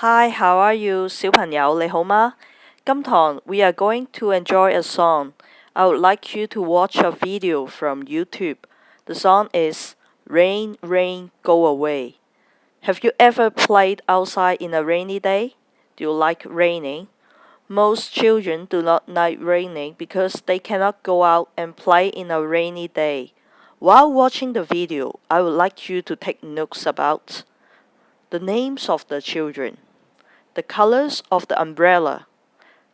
Hi, how are you? 小朋友你好嗎？今堂 we are going to enjoy a song. I would like you to watch a video from YouTube. The song is Rain, Rain, Go Away. Have you ever played outside in a rainy day? Do you like raining? Most children do not like raining because they cannot go out and play in a rainy day. While watching the video, I would like you to take notes about the names of the children, the colors of the umbrella.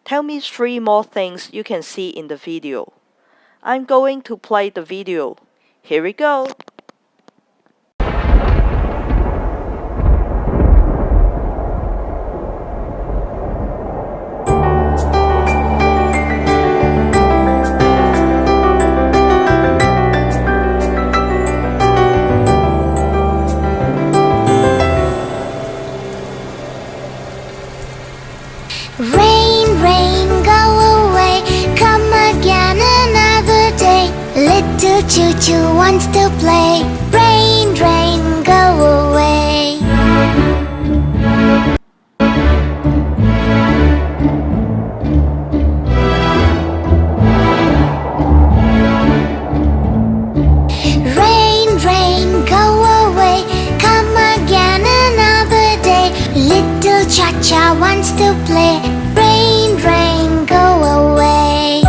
Tell me 3 more things you can see in the video. I'm going to play the video. Here we go. Rain, rain, go away, come again another day. Little choo-choo wants to play. Rain, rain, go away. Rain, rain, go away, come again another day. Little cha-cha wants to play. Rain, rain, go away.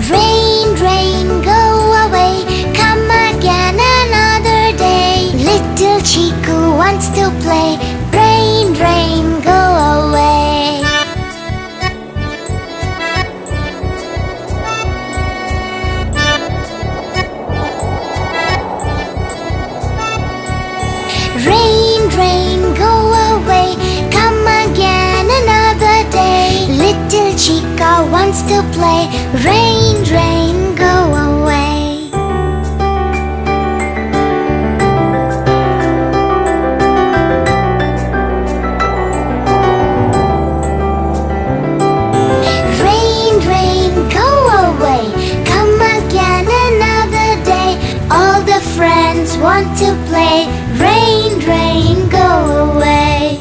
Rain, rain, go away, come again another day. Little Chiku wants to play. Rain, rain, go away. Rain, rain, go away, come again another day. Little Chica wants to play. Rain, rain, go away. Rain, rain, go away, come again another day. All the friends want to play. Rain, rain, go away.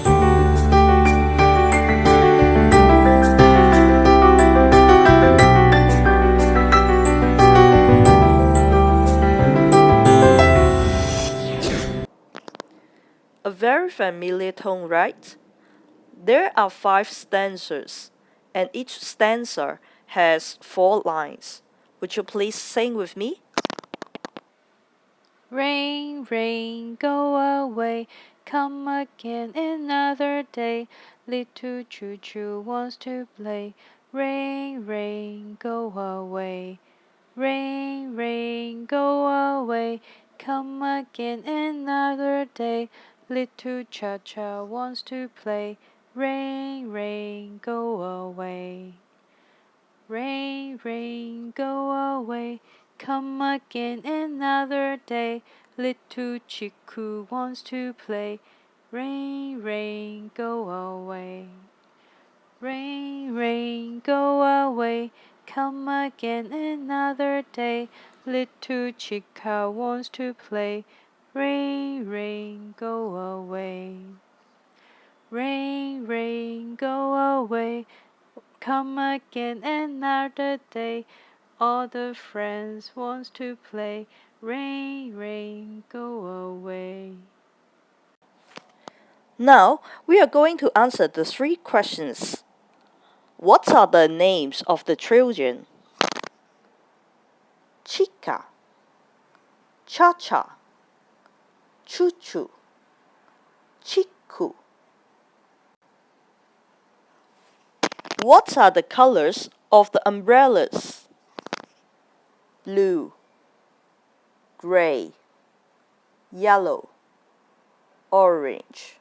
A very familiar tone, right? There are 5 stanzas, and each stanza has 4 lines. Would you please sing with me? Rain, rain, go away, come again another day. Little choo-choo wants to play. Rain, rain, go away. Rain, rain, go away, come again another day. Little cha-cha wants to play. Rain, rain, go away. Rain, rain, go away, come again another day. Little Chiku wants to play. Rain, rain, go away. Rain, rain, go away, come again another day. Little Chica wants to play. Rain, rain, go away. Rain, rain, go away, come again another day. All the friends wants to play. Rain, rain, go away. Now, we are going to answer the 3 questions. What are the names of the children? Chica, Cha-Cha, Choo-Choo, Chiku. What are the colors of the umbrellas? Blue, gray, yellow, orange.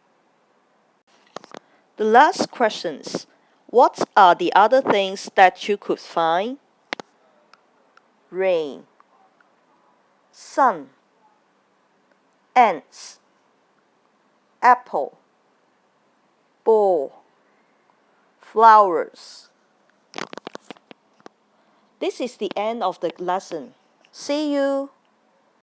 The last questions. What are the other things that you could find? Rain, sun, ants, apple, ball, flowers. This is the end of the lesson. See you!